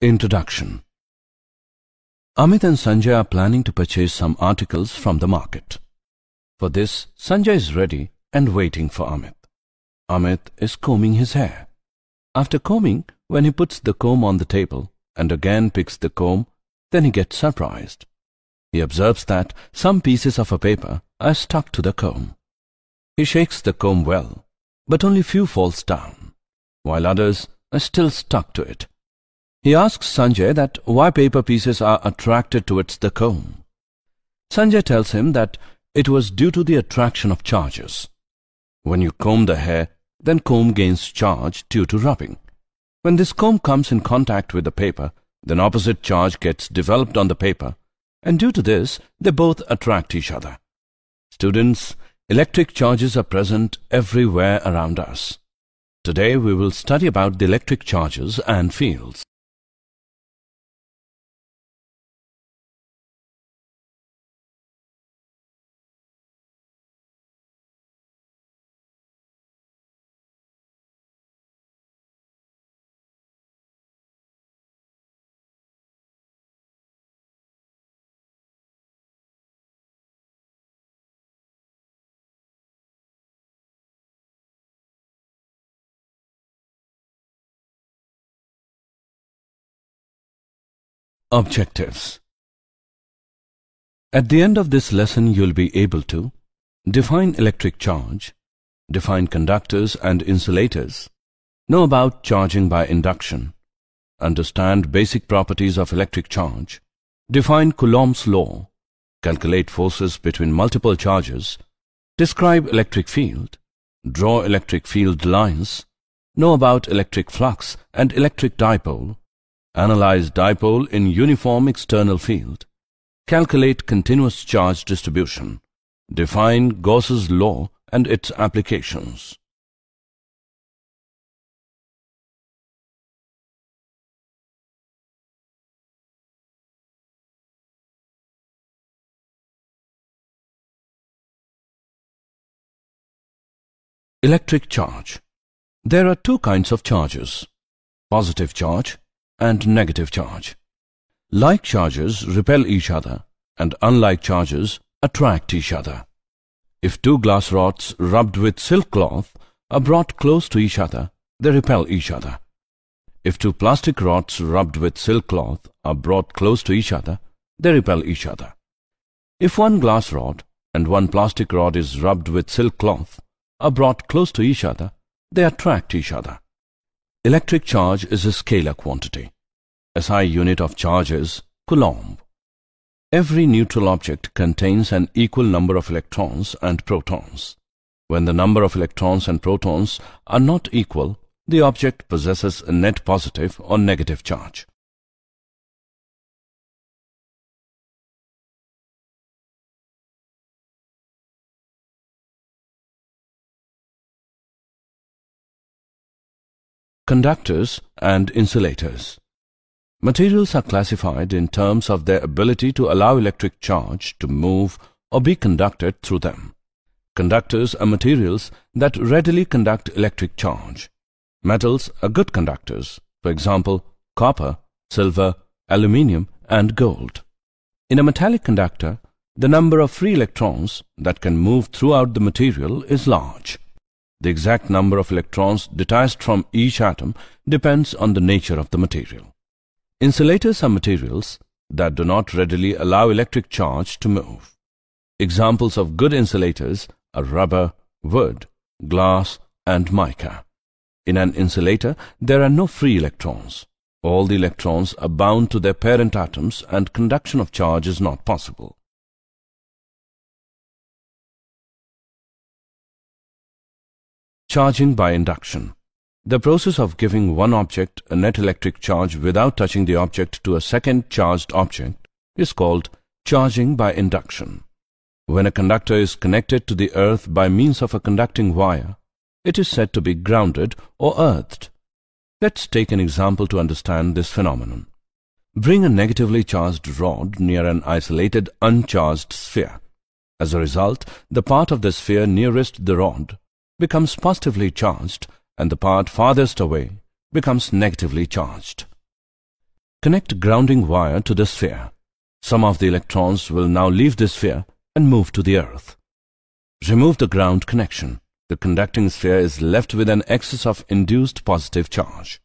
Introduction. Amit and Sanjay are planning to purchase some articles from the market. For this, Sanjay is ready and waiting for Amit. Amit is combing his hair. After combing, when he puts the comb on the table and again picks the comb, then he gets surprised. He observes that some pieces of a paper are stuck to the comb. He shakes the comb well, but only few falls down, while others are still stuck to it. He asks Sanjay that why paper pieces are attracted towards the comb. Sanjay tells him that it was due to the attraction of charges. When you comb the hair, then comb gains charge due to rubbing. When this comb comes in contact with the paper, then opposite charge gets developed on the paper, and due to this, they both attract each other. Students, electric charges are present everywhere around us. Today we will study about the electric charges and fields. Objectives. At the end of this lesson, you will be able to define electric charge, define conductors and insulators, know about charging by induction, understand basic properties of electric charge, define Coulomb's law, calculate forces between multiple charges, describe electric field, draw electric field lines, know about electric flux and electric dipole, analyze dipole in uniform external field, calculate continuous charge distribution, define Gauss's law and its applications. Electric charge. There are two kinds of charges: positive charge and negative charge. Like charges repel each other and unlike charges attract each other. If two glass rods rubbed with silk cloth are brought close to each other, they repel each other. If two plastic rods rubbed with silk cloth are brought close to each other, they repel each other. If one glass rod and one plastic rod is rubbed with silk cloth are brought close to each other, they attract each other. Electric charge is a scalar quantity. SI unit of charge is Coulomb. Every neutral object contains an equal number of electrons and protons. When the number of electrons and protons are not equal, the object possesses a net positive or negative charge. Conductors and insulators. Materials are classified in terms of their ability to allow electric charge to move or be conducted through them. Conductors are materials that readily conduct electric charge. Metals are good conductors, for example, copper, silver, aluminium, and gold. In a metallic conductor, the number of free electrons that can move throughout the material is large. The exact number of electrons detached from each atom depends on the nature of the material. Insulators are materials that do not readily allow electric charge to move. Examples of good insulators are rubber, wood, glass, and mica. In an insulator, there are no free electrons. All the electrons are bound to their parent atoms and conduction of charge is not possible. Charging by induction. The process of giving one object a net electric charge without touching the object to a second charged object is called charging by induction. When a conductor is connected to the earth by means of a conducting wire, it is said to be grounded or earthed. Let's take an example to understand this phenomenon. Bring a negatively charged rod near an isolated uncharged sphere. As a result, the part of the sphere nearest the rod becomes positively charged and the part farthest away becomes negatively charged. Connect grounding wire to the sphere. Some of the electrons will now leave the sphere and move to the earth. Remove the ground connection. The conducting sphere is left with an excess of induced positive charge.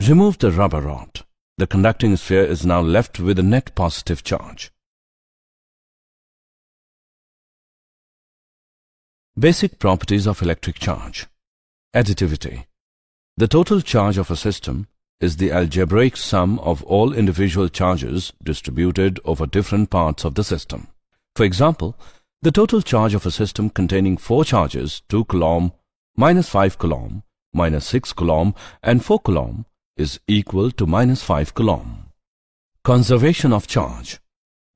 Remove the rubber rod. The conducting sphere is now left with a net positive charge. Basic properties of electric charge. Additivity. The total charge of a system is the algebraic sum of all individual charges distributed over different parts of the system. For example, the total charge of a system containing 4 charges, 2 coulomb, minus 5 coulomb, minus 6 coulomb and 4 coulomb is equal to minus 5 coulomb. Conservation of charge.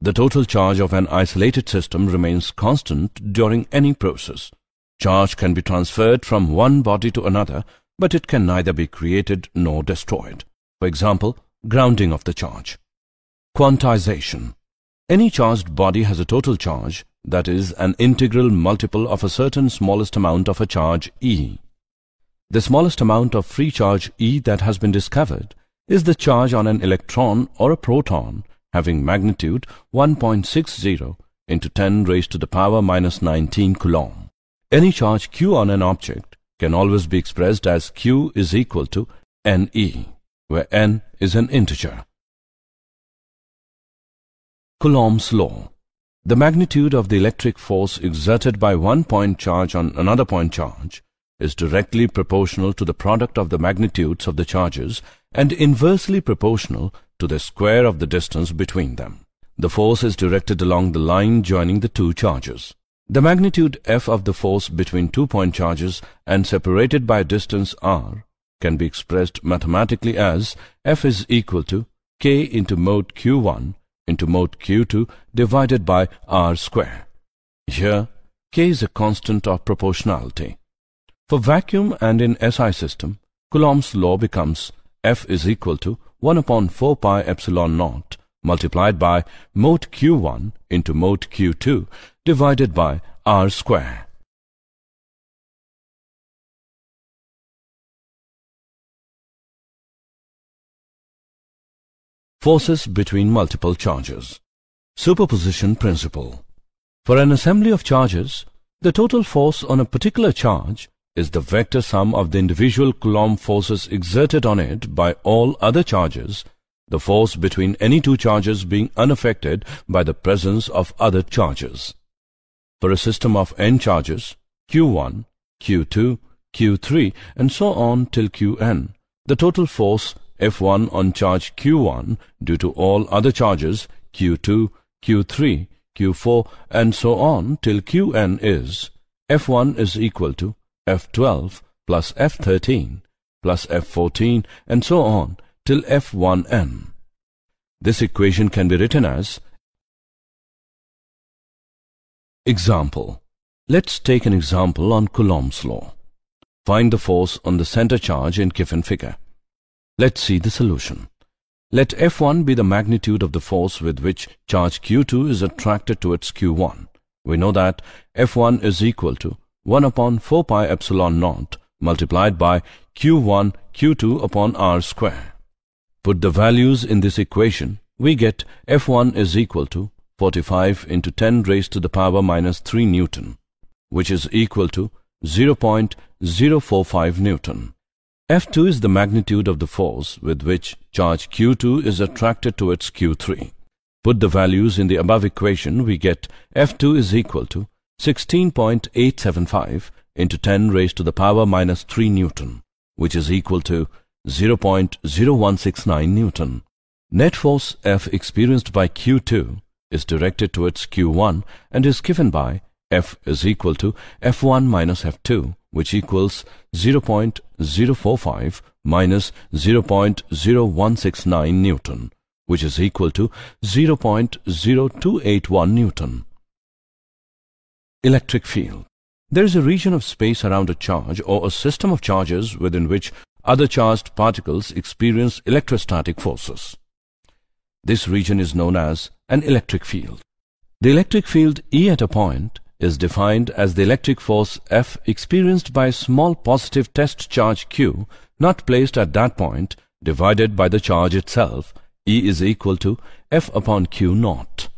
The total charge of an isolated system remains constant during any process. Charge can be transferred from one body to another, but it can neither be created nor destroyed. For example, grounding of the charge. Quantization. Any charged body has a total charge, that is, an integral multiple of a certain smallest amount of a charge E. The smallest amount of free charge E that has been discovered is the charge on an electron or a proton having magnitude 1.60 into 10 raised to the power minus 19 coulomb. Any charge Q on an object can always be expressed as Q is equal to NE, where N is an integer. Coulomb's law. The magnitude of the electric force exerted by one point charge on another point charge is directly proportional to the product of the magnitudes of the charges and inversely proportional to the square of the distance between them. The force is directed along the line joining the two charges. The magnitude F of the force between 2 point charges and separated by a distance r can be expressed mathematically as F is equal to K into mod Q1 into mod Q2 divided by r square. Here, K is a constant of proportionality. For vacuum and in SI system, Coulomb's law becomes F is equal to 1 upon 4 pi epsilon naught multiplied by mod Q1 into mod Q2 divided by r square. Forces between multiple charges. Superposition principle. For an assembly of charges, the total force on a particular charge is the vector sum of the individual Coulomb forces exerted on it by all other charges, the force between any two charges being unaffected by the presence of other charges. For a system of n charges, Q1, Q2, Q3 and so on till Qn, the total force F1 on charge Q1 due to all other charges Q2, Q3, Q4 and so on till Qn is F1 is equal to F12 plus F13 plus F14 and so on till F1n. This equation can be written as example. Let's take an example on Coulomb's law. Find the force on the center charge in given figure. Let's see the solution. Let F1 be the magnitude of the force with which charge Q2 is attracted towards Q1. We know that F1 is equal to 1 upon 4 pi epsilon naught multiplied by Q1 Q2 upon r square. Put the values in this equation. We get F1 is equal to 45 into 10 raised to the power minus 3 Newton, which is equal to 0.045 Newton. F2 is the magnitude of the force with which charge Q2 is attracted towards Q3. Put the values in the above equation. We get F2 is equal to 16.875 into 10 raised to the power minus 3 Newton, which is equal to 0.0169 Newton. Net force F experienced by Q2 is directed towards Q1 and is given by F is equal to F1 minus F2, which equals 0.045 minus 0.0169 Newton, which is equal to 0.0281 Newton. Electric field. There is a region of space around a charge or a system of charges within which other charged particles experience electrostatic forces. This region is known as an electric field. The electric field E at a point is defined as the electric force F experienced by a small positive test charge Q not placed at that point divided by the charge itself E is equal to F upon Q naught.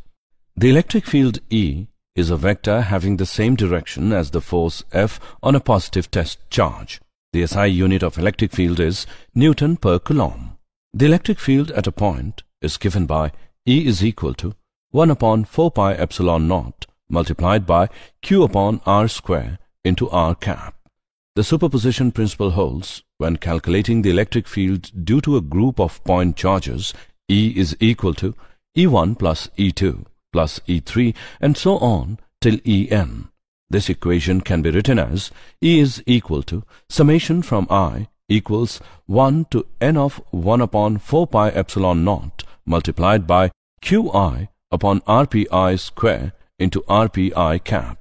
The electric field E is a vector having the same direction as the force F on a positive test charge. The SI unit of electric field is Newton per Coulomb. The electric field at a point is given by E is equal to 1 upon 4 pi epsilon naught multiplied by Q upon R square into R cap. The superposition principle holds when calculating the electric field due to a group of point charges. E is equal to E1 plus E2 plus E3 and so on till En. This equation can be written as E is equal to summation from I equals 1 to n of 1 upon 4 pi epsilon naught multiplied by Qi upon Rpi square into Rpi cap.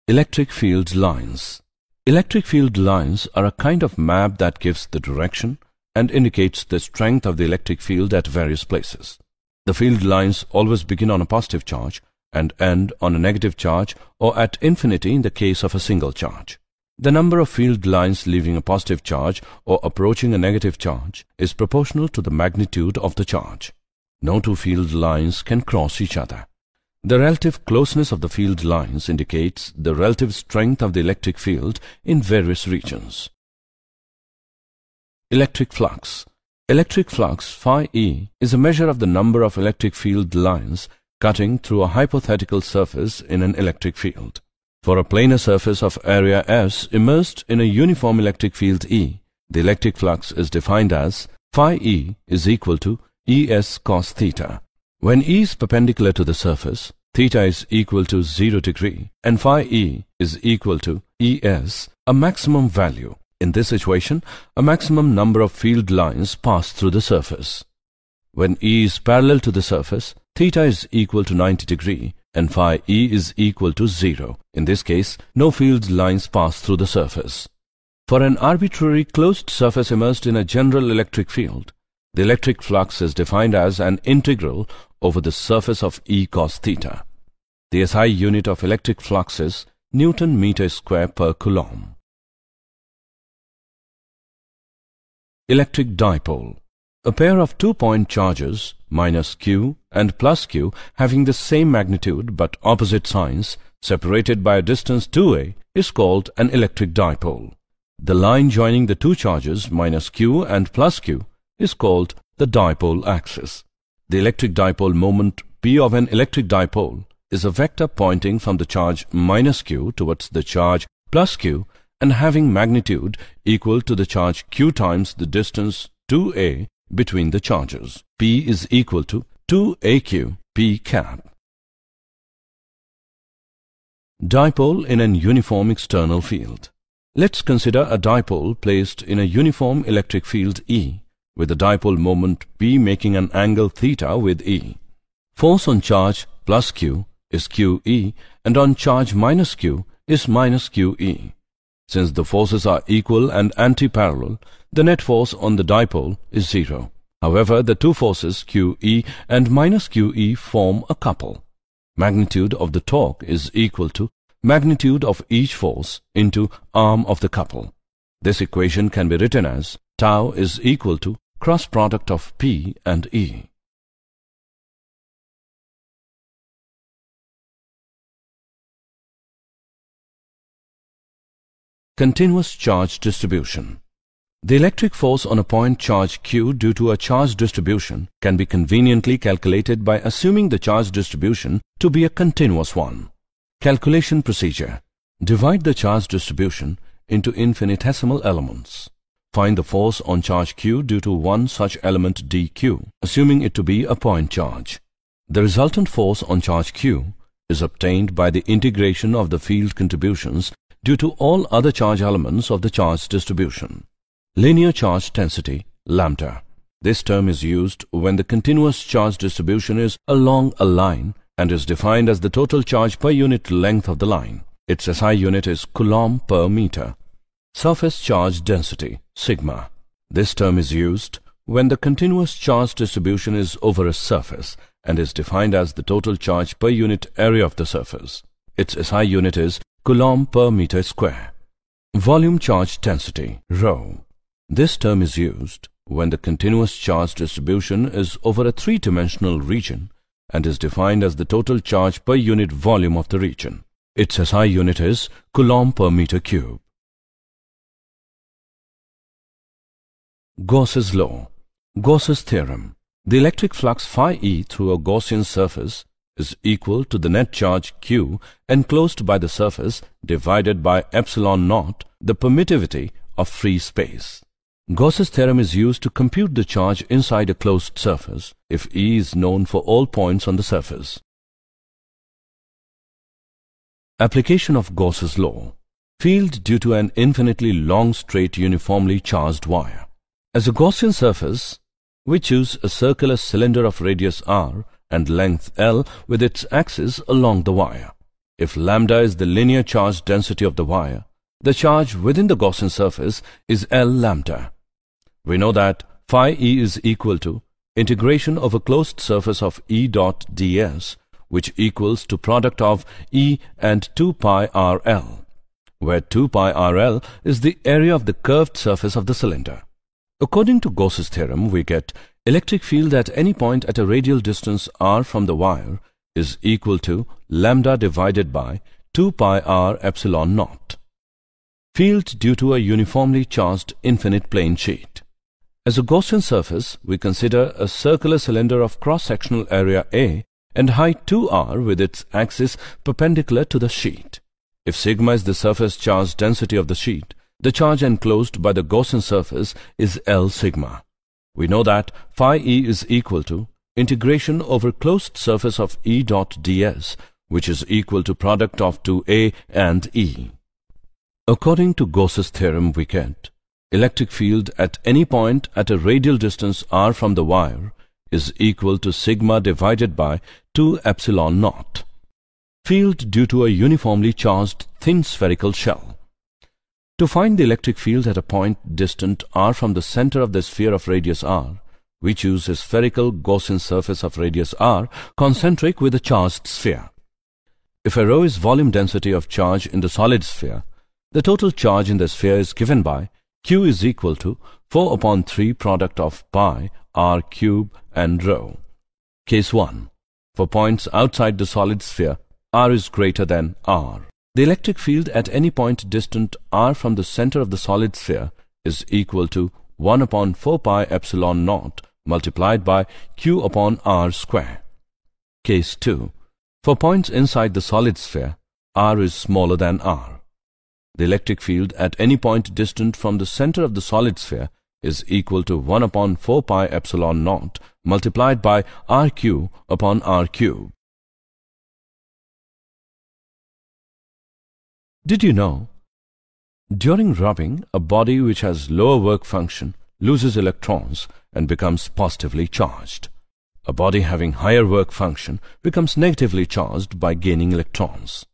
Electric field lines. Electric field lines are a kind of map that gives the direction and indicates the strength of the electric field at various places. The field lines always begin on a positive charge and end on a negative charge or at infinity in the case of a single charge. The number of field lines leaving a positive charge or approaching a negative charge is proportional to the magnitude of the charge. No two field lines can cross each other. The relative closeness of the field lines indicates the relative strength of the electric field in various regions. Electric flux. Electric flux phi E is a measure of the number of electric field lines cutting through a hypothetical surface in an electric field. For a planar surface of area S immersed in a uniform electric field E, the electric flux is defined as phi E is equal to Es cos theta. When E is perpendicular to the surface, theta is equal to 0 degree and phi E is equal to Es, a maximum value. In this situation, a maximum number of field lines pass through the surface. When E is parallel to the surface, theta is equal to 90 degree and phi E is equal to 0. In this case, no field lines pass through the surface. For an arbitrary closed surface immersed in a general electric field, the electric flux is defined as an integral over the surface of E cos theta. The SI unit of electric flux is Newton meter square per Coulomb. Electric dipole. A pair of two-point charges, minus Q and plus Q, having the same magnitude but opposite signs, separated by a distance 2a, is called an electric dipole. The line joining the two charges, minus Q and plus Q, is called the dipole axis. The electric dipole moment P of an electric dipole is a vector pointing from the charge minus Q towards the charge plus Q and having magnitude equal to the charge Q times the distance 2a between the charges. P is equal to 2aq P cap. Dipole in an uniform external field. Let's consider a dipole placed in a uniform electric field E, with the dipole moment P making an angle theta with E. Force on charge plus Q is QE and on charge minus Q is minus QE. Since the forces are equal and anti-parallel, the net force on the dipole is 0. However, the two forces QE and minus QE form a couple. Magnitude of the torque is equal to magnitude of each force into arm of the couple. This equation can be written as tau is equal to cross product of P and E. Continuous charge distribution. The electric force on a point charge Q due to a charge distribution can be conveniently calculated by assuming the charge distribution to be a continuous one. Calculation procedure. Divide the charge distribution into infinitesimal elements. Find the force on charge Q due to one such element dq, assuming it to be a point charge. The resultant force on charge Q is obtained by the integration of the field contributions due to all other charge elements of the charge distribution. Linear charge density, lambda. This term is used when the continuous charge distribution is along a line and is defined as the total charge per unit length of the line. Its SI unit is Coulomb per meter. Surface charge density, sigma. This term is used when the continuous charge distribution is over a surface and is defined as the total charge per unit area of the surface. Its SI unit is Coulomb per meter square. Volume charge density, rho. This term is used when the continuous charge distribution is over a three-dimensional region and is defined as the total charge per unit volume of the region. Its SI unit is Coulomb per meter cube. Gauss's law. Gauss's theorem. The electric flux phi E through a Gaussian surface is equal to the net charge Q enclosed by the surface divided by epsilon naught, the permittivity of free space. Gauss's theorem is used to compute the charge inside a closed surface if E is known for all points on the surface. Application of Gauss's law. Field due to an infinitely long straight uniformly charged wire. As a Gaussian surface, we choose a circular cylinder of radius r and length L with its axis along the wire. If lambda is the linear charge density of the wire, the charge within the Gaussian surface is L lambda. We know that phi E is equal to integration of a closed surface of E dot ds, which equals to product of E and 2 pi RL, where 2 pi RL is the area of the curved surface of the cylinder. According to Gauss's theorem, we get electric field at any point at a radial distance r from the wire is equal to lambda divided by 2 pi r epsilon naught. Field due to a uniformly charged infinite plane sheet. As a Gaussian surface, we consider a circular cylinder of cross-sectional area A and height 2r with its axis perpendicular to the sheet. If sigma is the surface charge density of the sheet, the charge enclosed by the Gaussian surface is L sigma. We know that phi E is equal to integration over closed surface of E dot ds, which is equal to product of 2A and E. According to Gauss's theorem, we get electric field at any point at a radial distance r from the wire is equal to sigma divided by 2 epsilon naught. Field due to a uniformly charged thin spherical shell. To find the electric field at a point distant r from the center of the sphere of radius r, we choose a spherical Gaussian surface of radius r concentric with a charged sphere. If a rho is volume density of charge in the solid sphere, the total charge in the sphere is given by Q is equal to 4 upon 3 product of pi r cube and rho. Case 1. For points outside the solid sphere, r is greater than r. The electric field at any point distant r from the center of the solid sphere is equal to 1 upon 4 pi epsilon naught multiplied by q upon r square. Case 2. For points inside the solid sphere, r is smaller than r. The electric field at any point distant from the center of the solid sphere is equal to 1 upon 4 pi epsilon naught multiplied by rq upon r cube. Did you know? During rubbing, a body which has lower work function loses electrons and becomes positively charged. A body having higher work function becomes negatively charged by gaining electrons.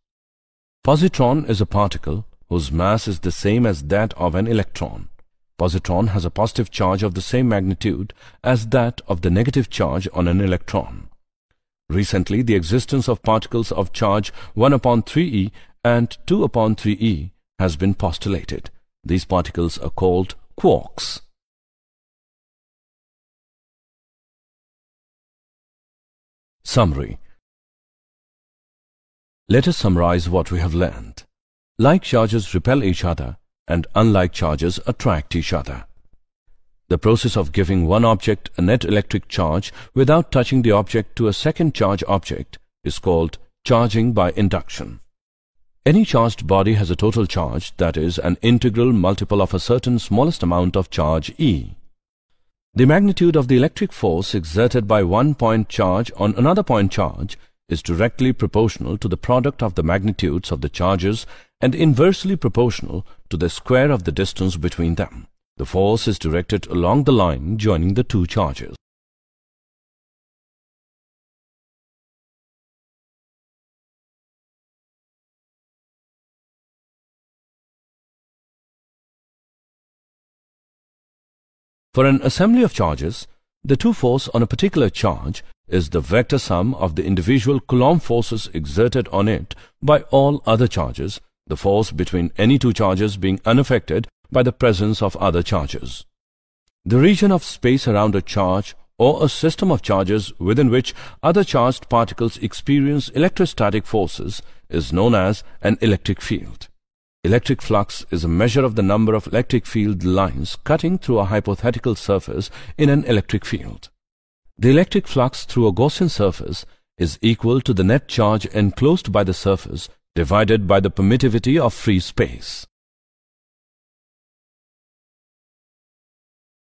Positron is a particle whose mass is the same as that of an electron. Positron has a positive charge of the same magnitude as that of the negative charge on an electron. Recently, the existence of particles of charge 1 upon 3e and 2 upon 3e has been postulated. These particles are called quarks. Summary. Let us summarize what we have learned. Like charges repel each other and unlike charges attract each other. The process of giving one object a net electric charge without touching the object to a second charge object is called charging by induction. Any charged body has a total charge, that is, an integral multiple of a certain smallest amount of charge E. The magnitude of the electric force exerted by one point charge on another point charge is directly proportional to the product of the magnitudes of the charges and inversely proportional to the square of the distance between them. The force is directed along the line joining the two charges. For an assembly of charges, the two force on a particular charge is the vector sum of the individual Coulomb forces exerted on it by all other charges, the force between any two charges being unaffected by the presence of other charges. The region of space around a charge or a system of charges within which other charged particles experience electrostatic forces is known as an electric field. Electric flux is a measure of the number of electric field lines cutting through a hypothetical surface in an electric field. The electric flux through a Gaussian surface is equal to the net charge enclosed by the surface divided by the permittivity of free space.